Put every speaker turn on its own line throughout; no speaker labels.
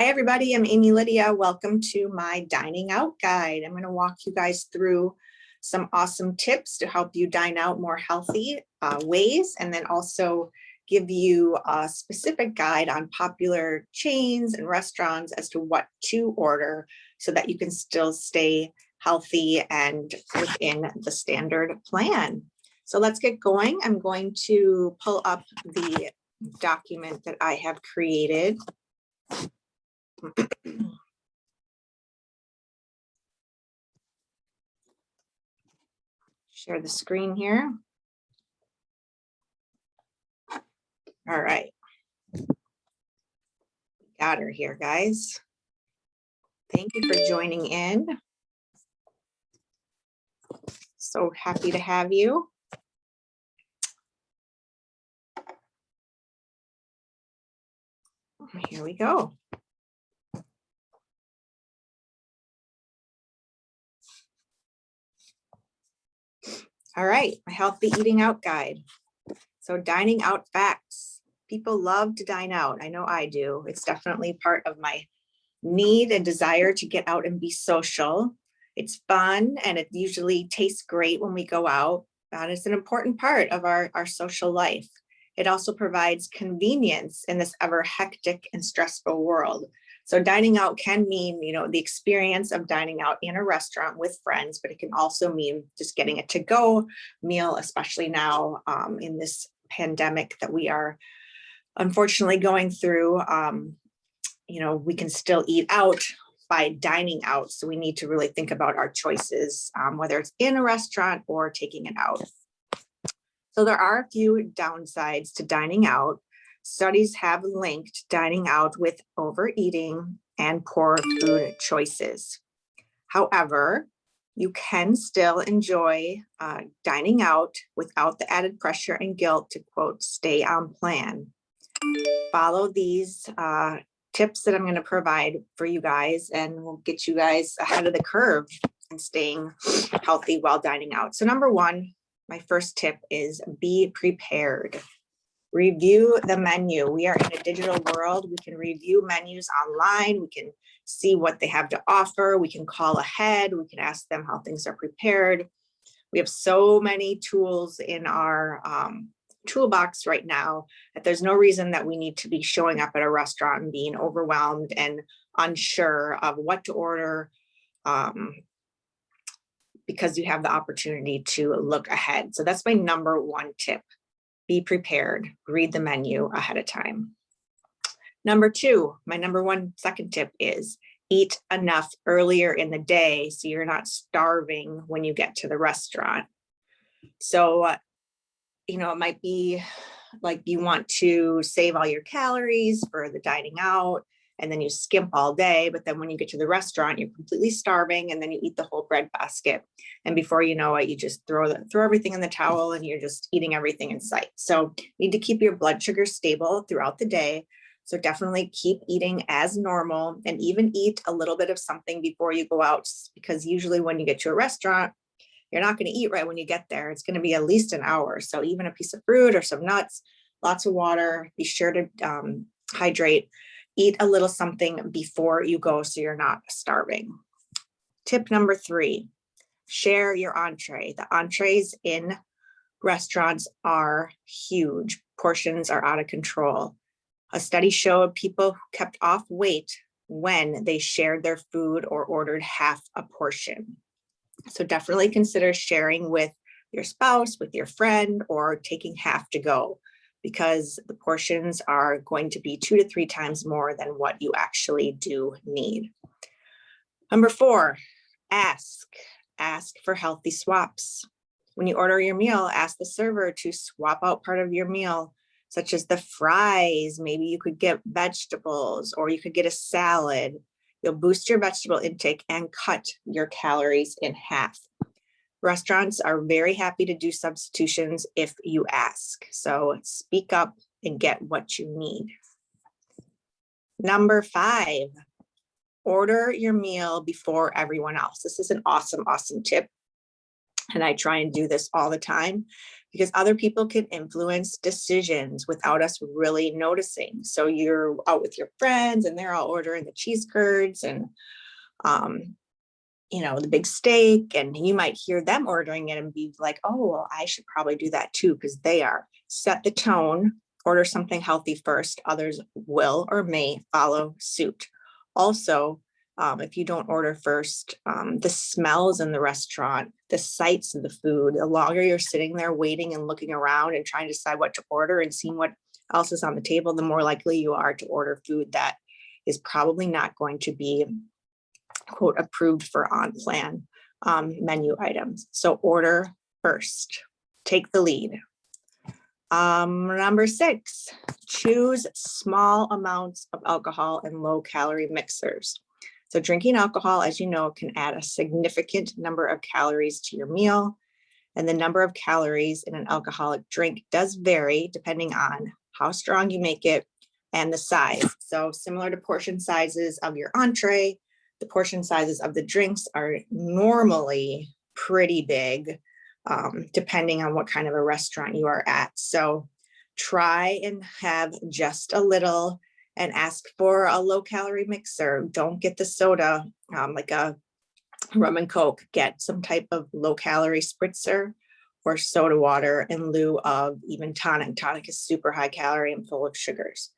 Hi, everybody. I'm Amy Lydia. Welcome to my dining out guide. I'm going to walk you guys through some awesome tips to help you dine out more healthy ways, and then also give you a specific guide on popular chains and restaurants as to what to order so that you can still stay healthy and within the standard plan. So let's get going. I'm going to pull up the document that I have created. Share the screen here. All right. Got her here, guys. Thank you for joining in. So happy to have you. Here we go. All right, my healthy eating out guide. So dining out facts. People love to dine out. I know I do. It's definitely part of my need and desire to get out and be social. It's fun and it usually tastes great when we go out. And it's an important part of our social life. It also provides convenience in this ever hectic and stressful world. So dining out can mean, the experience of dining out in a restaurant with friends, but it can also mean just getting a to-go meal, especially now in this pandemic that we are unfortunately going through. We can still eat out by dining out. So we need to really think about our choices, whether it's in a restaurant or taking it out. So there are a few downsides to dining out. Studies have linked dining out with overeating and poor food choices. However, you can still enjoy dining out without the added pressure and guilt to, quote, stay on plan. Follow these tips that I'm going to provide for you guys, and we'll get you guys ahead of the curve and staying healthy while dining out. So number one, my first tip is be prepared. Review the menu. We are in a digital world. We can review menus online. We can see what they have to offer. We can call ahead. We can ask them how things are prepared. We have so many tools in our toolbox right now that there's no reason that we need to be showing up at a restaurant and being overwhelmed and unsure of what to order, because you have the opportunity to look ahead. So that's my number one tip. Be prepared. Read the menu ahead of time. Number two, my second tip is eat enough earlier in the day so you're not starving when you get to the restaurant. So it might be like you want to save all your calories for the dining out, and then you skimp all day, but then when you get to the restaurant, you're completely starving, and then you eat the whole bread basket. And before you know it, you just throw everything in the towel and you're just eating everything in sight. So you need to keep your blood sugar stable throughout the day. So definitely keep eating as normal, and even eat a little bit of something before you go out, because usually when you get to a restaurant, you're not going to eat right when you get there. It's going to be at least an hour. So even a piece of fruit or some nuts, lots of water, be sure to hydrate, eat a little something before you go so you're not starving. Tip number three, share your entree. The entrees in restaurants are huge. Portions are out of control. A study showed people who kept off weight when they shared their food or ordered half a portion. So definitely consider sharing with your spouse, with your friend, or taking half to go, because the portions are going to be 2 to 3 times more than what you actually do need. Number four, ask for healthy swaps. When you order your meal, ask the server to swap out part of your meal, such as the fries. Maybe you could get vegetables, or you could get a salad. You'll boost your vegetable intake and cut your calories in half. Restaurants are very happy to do substitutions if you ask. So speak up and get what you need. Number five, order your meal before everyone else. This is an awesome tip, and I try and do this all the time. because other people can influence decisions without us really noticing. So you're out with your friends and they're all ordering the cheese curds and, the big steak, and you might hear them ordering it and be like, oh, well, I should probably do that too, because they are. Set the tone, order something healthy first. Others will or may follow suit. Also, if you don't order first, the smells in the restaurant, the sights of the food, the longer you're sitting there waiting and looking around and trying to decide what to order and seeing what else is on the table, the more likely you are to order food that is probably not going to be, quote, approved for on plan menu items. So order first, take the lead. Number 6, choose small amounts of alcohol and low calorie mixers. So drinking alcohol, as you know, can add a significant number of calories to your meal. And the number of calories in an alcoholic drink does vary depending on how strong you make it and the size. So similar to portion sizes of your entree, the portion sizes of the drinks are normally pretty big, depending on what kind of a restaurant you are at. So try and have just a little and ask for a low calorie mixer. Don't get the soda, like a rum and Coke. Get some type of low calorie spritzer or soda water in lieu of even tonic. Tonic is super high calorie and full of sugars.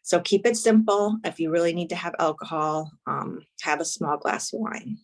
So keep it simple. If you really need to have alcohol, have a small glass of wine.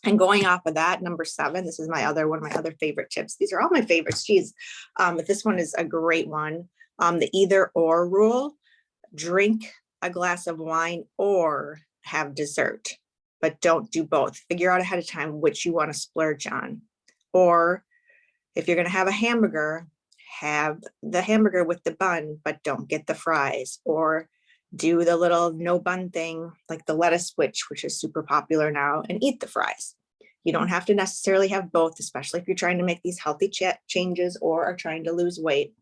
And going off of that, number 7, this is one of my other favorite tips. These are all my favorites, geez. But this one is a great one. The either or rule: drink a glass of wine or have dessert, but don't do both. Figure out ahead of time which you want to splurge on. Or if you're going to have a hamburger, have the hamburger with the bun, but don't get the fries. Or do the little no bun thing, like the lettuce switch, which is super popular now, and eat the fries. You don't have to necessarily have both, especially if you're trying to make these healthy changes or are trying to lose weight.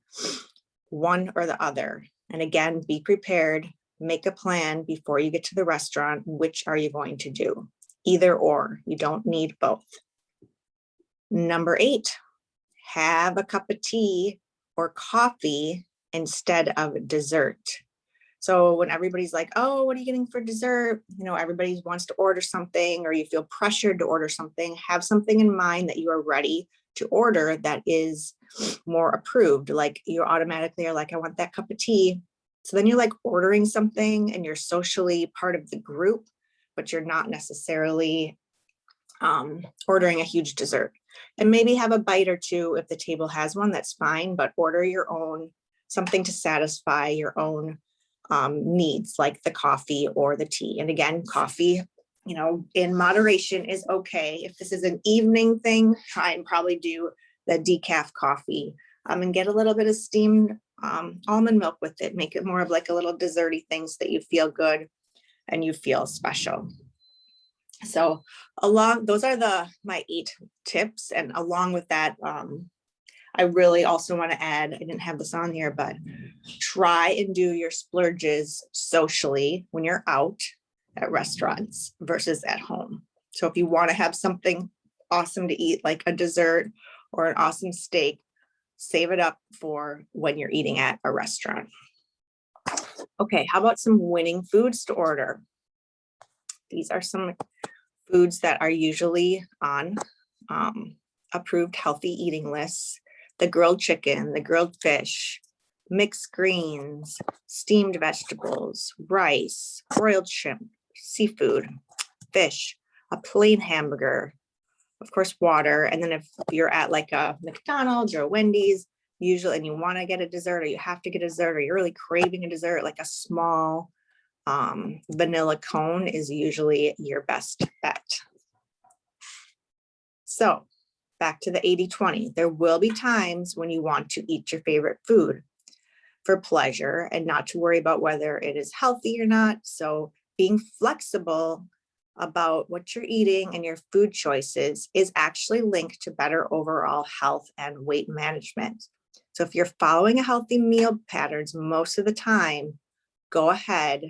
One or the other. And again, be prepared. Make a plan before you get to the restaurant. Which are you going to do? Either or. You don't need both. Number 8, have a cup of tea or coffee instead of dessert. So when everybody's like, oh, what are you getting for dessert? Everybody wants to order something, or you feel pressured to order something. Have something in mind that you are ready to order that is more approved. Like you automatically are like, I want that cup of tea. So then you're like ordering something and you're socially part of the group, but you're not necessarily ordering a huge dessert. And maybe have a bite or two if the table has one, that's fine, but order your own, something to satisfy your own needs, like the coffee or the tea. And again, coffee, in moderation is okay. If this is an evening thing, try and probably do the decaf coffee and get a little bit of steamed almond milk with it. Make it more of like a little desserty thing so that you feel good and you feel special. So those are my 8 tips. And along with that, I really also want to add, I didn't have this on here, but try and do your splurges socially when you're out at restaurants versus at home. So if you want to have something awesome to eat, like a dessert or an awesome steak, save it up for when you're eating at a restaurant. Okay, how about some winning foods to order? These are some foods that are usually on approved healthy eating lists: the grilled chicken, the grilled fish, mixed greens, steamed vegetables, rice, broiled shrimp, seafood, fish, a plain hamburger, of course, water. And then if you're at like a McDonald's or a Wendy's, usually, and you want to get a dessert, or you have to get a dessert, or you're really craving a dessert, like a small vanilla cone is usually your best bet. So back to the 80-20. There will be times when you want to eat your favorite food for pleasure and not to worry about whether it is healthy or not. So being flexible about what you're eating and your food choices is actually linked to better overall health and weight management. So if you're following a healthy meal patterns most of the time, go ahead,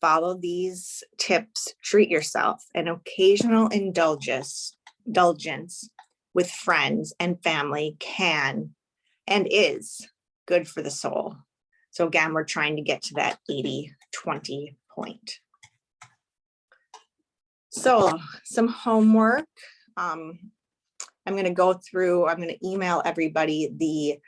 follow these tips, treat yourself. An occasional indulgence with friends and family can and is good for the soul. So again, we're trying to get to that 80-20 point. So some homework. I'm going to go through, I'm going to email everybody the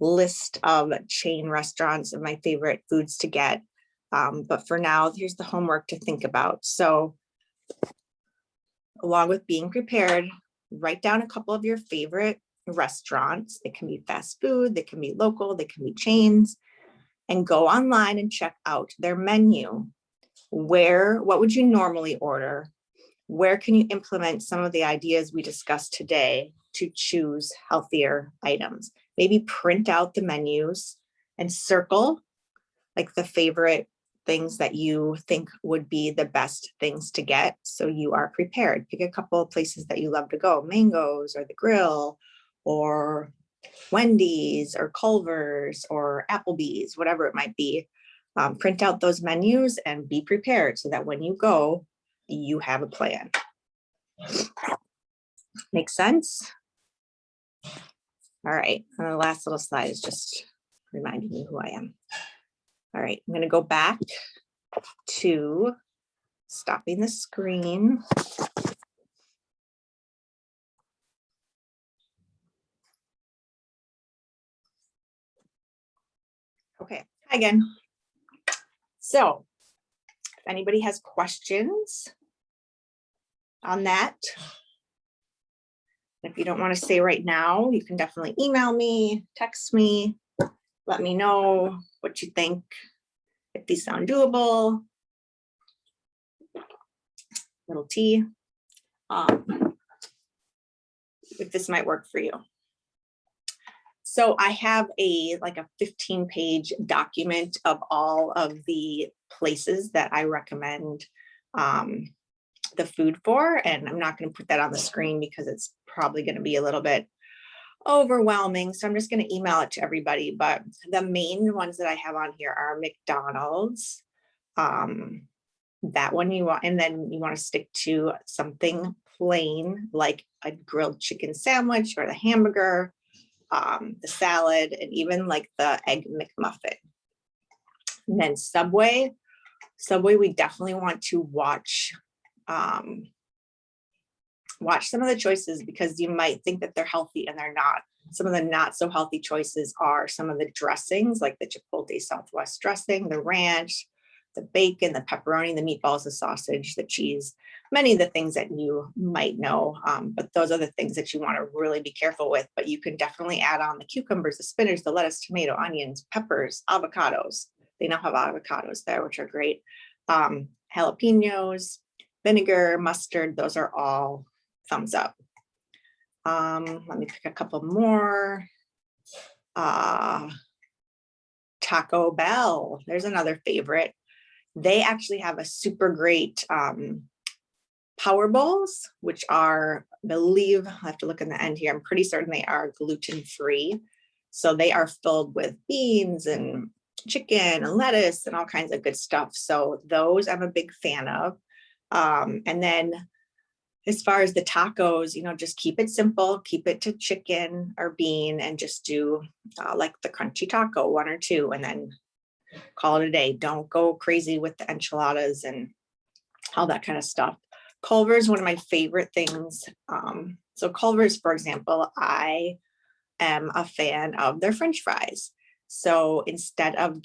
list of chain restaurants of my favorite foods to get. But for now, here's the homework to think about. So along with being prepared, write down a couple of your favorite restaurants. They can be fast food, they can be local, they can be chains, and go online and check out their menu. What would you normally order? Where can you implement some of the ideas we discussed today to choose healthier items? Maybe print out the menus and circle like the favorite things that you think would be the best things to get, so you are prepared. Pick a couple of places that you love to go, Mango's or the Grill or Wendy's or Culver's or Applebee's, whatever it might be. Print out those menus and be prepared so that when you go, you have a plan. Make sense? All right, and the last little slide is just reminding me who I am. All right, I'm going to go back to stopping the screen. Okay, hi again. So if anybody has questions on that, if you don't want to say right now, you can definitely email me, text me, let me know what you think, if these sound doable. Little T, if this might work for you. So I have a 15-page document of all of the places that I recommend the food for, and I'm not going to put that on the screen because it's probably going to be a little bit overwhelming. So I'm just going to email it to everybody. But the main ones that I have on here are McDonald's. That one you want, and then you want to stick to something plain like a grilled chicken sandwich or the hamburger, the salad, and even like the egg McMuffin. And then Subway, we definitely want to watch some of the choices, because you might think that they're healthy and they're not. Some of the not so healthy choices are some of the dressings, like the Chipotle Southwest dressing, the ranch, the bacon, the pepperoni, the meatballs, the sausage, the cheese, many of the things that you might know. But those are the things that you want to really be careful with. But you can definitely add on the cucumbers, the spinach, the lettuce, tomato, onions, peppers, avocados. They now have avocados there, which are great. Jalapenos, vinegar, mustard, those are all thumbs up. Let me pick a couple more. Taco Bell, there's another favorite. They actually have a super great power bowls, which are, I believe, I have to look in the end here, I'm pretty certain they are gluten-free. So they are filled with beans and chicken and lettuce and all kinds of good stuff. So those I'm a big fan of. And then as far as the tacos, just keep it simple, keep it to chicken or bean, and just do like the crunchy taco, one or two, and then call it a day. Don't go crazy with the enchiladas and all that kind of stuff. Culver's, one of my favorite things. So Culver's, for example, I am a fan of their French fries. So instead of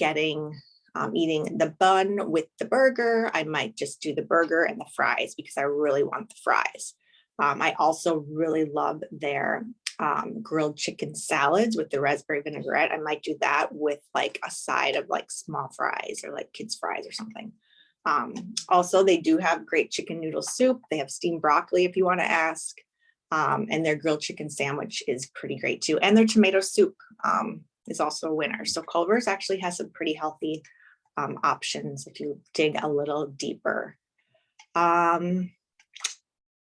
eating the bun with the burger, I might just do the burger and the fries because I really want the fries. I also really love their grilled chicken salads with the raspberry vinaigrette. I might do that with like a side of like small fries or like kids fries or something. Also, they do have great chicken noodle soup. They have steamed broccoli if you want to ask. And their grilled chicken sandwich is pretty great too. And their tomato soup is also a winner. So Culver's actually has some pretty healthy options if you dig a little deeper.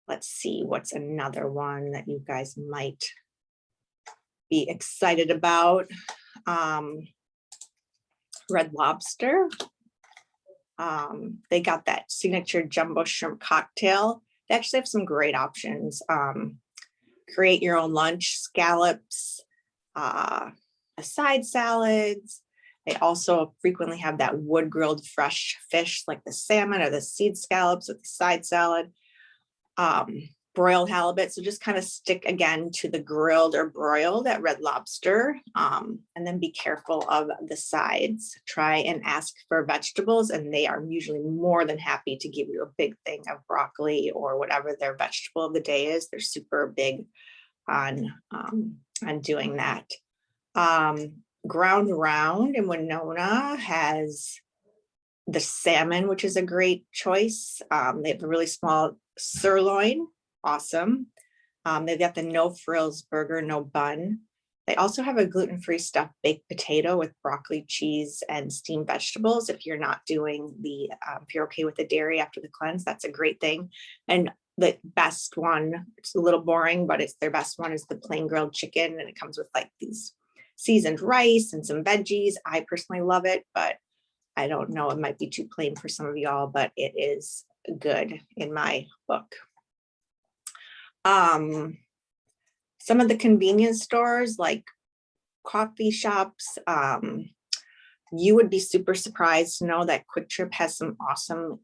Let's see, what's another one that you guys might be excited about? Red Lobster. They got that signature jumbo shrimp cocktail. They actually have some great options. Create your own lunch, scallops, the side salads. They also frequently have that wood grilled fresh fish like the salmon or the seed scallops with the side salad. Broiled halibut. So just kind of stick again to the grilled or broiled at Red Lobster. And then be careful of the sides. Try and ask for vegetables, and they are usually more than happy to give you a big thing of broccoli or whatever their vegetable of the day is. They're super big on doing that. Ground Round in Winona has the salmon, which is a great choice. They have a really small sirloin. Awesome. They've got the no frills burger, no bun. They also have a gluten-free stuffed baked potato with broccoli, cheese, and steamed vegetables. If you're not doing the, if you're okay with the dairy after the cleanse, that's a great thing. And the best one, it's a little boring, but it's their best one, is the plain grilled chicken. And it comes with like these seasoned rice and some veggies. I personally love it, but I don't know, it might be too plain for some of y'all, but it is good in my book. Some of the convenience stores like coffee shops, you would be super surprised to know that Quick Trip has some awesome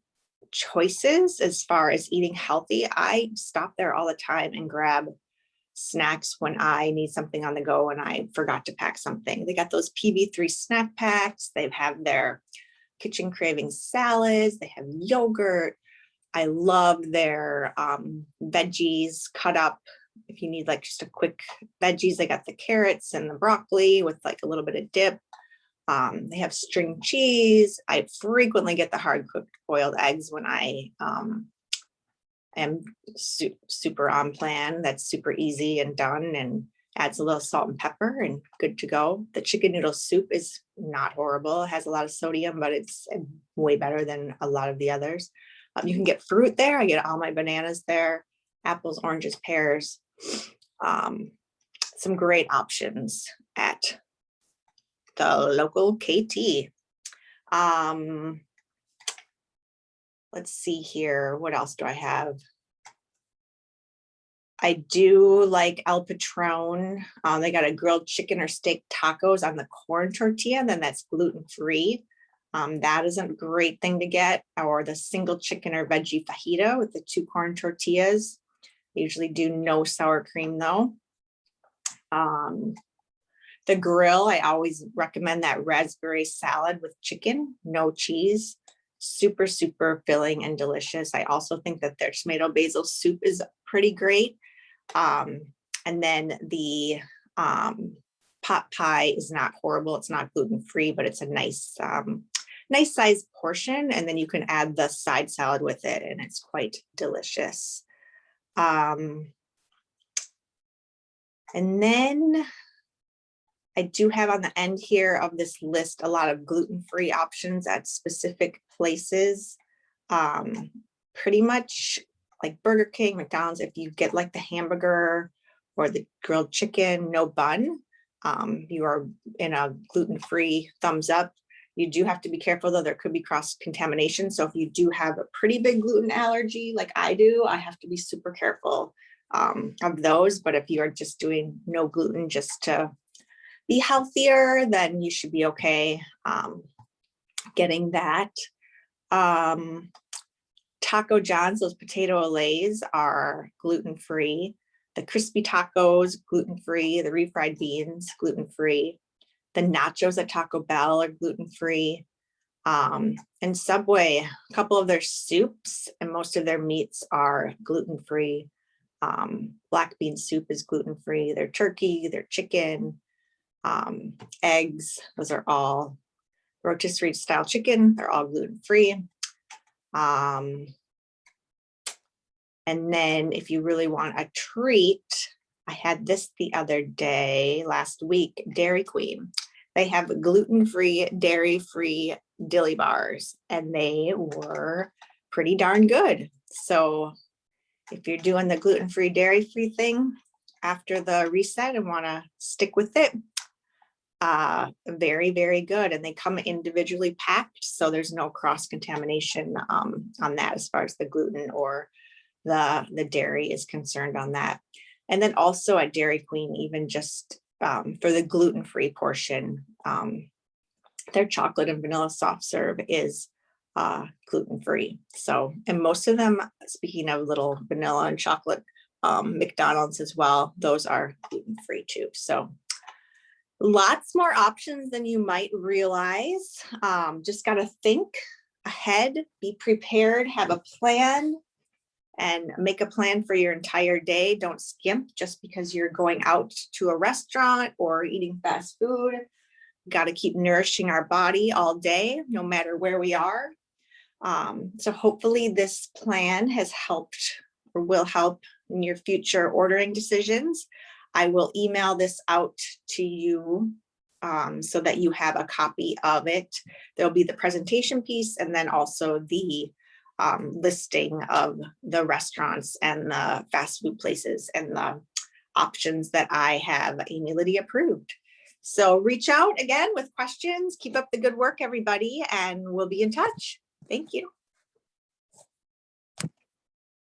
choices as far as eating healthy. I stop there all the time and grab snacks when I need something on the go and I forgot to pack something. They got those PB3 snack packs. They have their kitchen craving salads. They have yogurt. I love their veggies cut up. If you need like just a quick veggies, they got the carrots and the broccoli with like a little bit of dip. They have string cheese. I frequently get the hard cooked boiled eggs when I am super on plan. That's super easy and done, and adds a little salt and pepper and good to go. The chicken noodle soup is not horrible. It has a lot of sodium, but it's way better than a lot of the others. You can get fruit there. I get all my bananas there, apples, oranges, pears. Some great options at the local KT. Let's see here. What else do I have? I do like El Patron. They got a grilled chicken or steak tacos on the corn tortilla, and then that's gluten-free. That is a great thing to get, or the single chicken or veggie fajita with the 2 corn tortillas. They usually do no sour cream though. The grill, I always recommend that raspberry salad with chicken, no cheese. Super, super filling and delicious. I also think that their tomato basil soup is pretty great. And then the pot pie is not horrible. It's not gluten-free, but it's a nice, nice size portion. And then you can add the side salad with it, and it's quite delicious. And then I do have on the end here of this list a lot of gluten-free options at specific places. Pretty much like Burger King, McDonald's, if you get like the hamburger or the grilled chicken, no bun, you are in a gluten-free thumbs up. You do have to be careful though, there could be cross-contamination. So if you do have a pretty big gluten allergy like I do, I have to be super careful of those. But if you are just doing no gluten just to be healthier, then you should be okay getting that. Taco John's, those potato olays are gluten-free. The crispy tacos, gluten-free. The refried beans, gluten-free. The nachos at Taco Bell are gluten-free. And Subway, a couple of their soups and most of their meats are gluten-free. Black bean soup is gluten-free. Their turkey, their chicken, eggs, those are all rotisserie style chicken. They're all gluten-free. And then if you really want a treat, I had this the other day, last week, Dairy Queen. They have gluten-free, dairy-free dilly bars, and they were pretty darn good. So if you're doing the gluten-free, dairy-free thing after the reset and want to stick with it, very, very good. And they come individually packed, so there's no cross-contamination on that as far as the gluten or the dairy is concerned on that. And then also at Dairy Queen, even just for the gluten-free portion, their chocolate and vanilla soft serve is gluten-free. So, and most of them, speaking of little vanilla and chocolate McDonald's as well, those are gluten-free too. So lots more options than you might realize. Just got to think ahead, be prepared, have a plan, and make a plan for your entire day. Don't skimp just because you're going out to a restaurant or eating fast food. Got to keep nourishing our body all day, no matter where we are. So hopefully this plan has helped or will help in your future ordering decisions. I will email this out to you so that you have a copy of it. There'll be the presentation piece and then also the listing of the restaurants and the fast food places and the options that I have Amy Liddy approved. So reach out again with questions. Keep up the good work, everybody, and we'll be in touch. Thank you.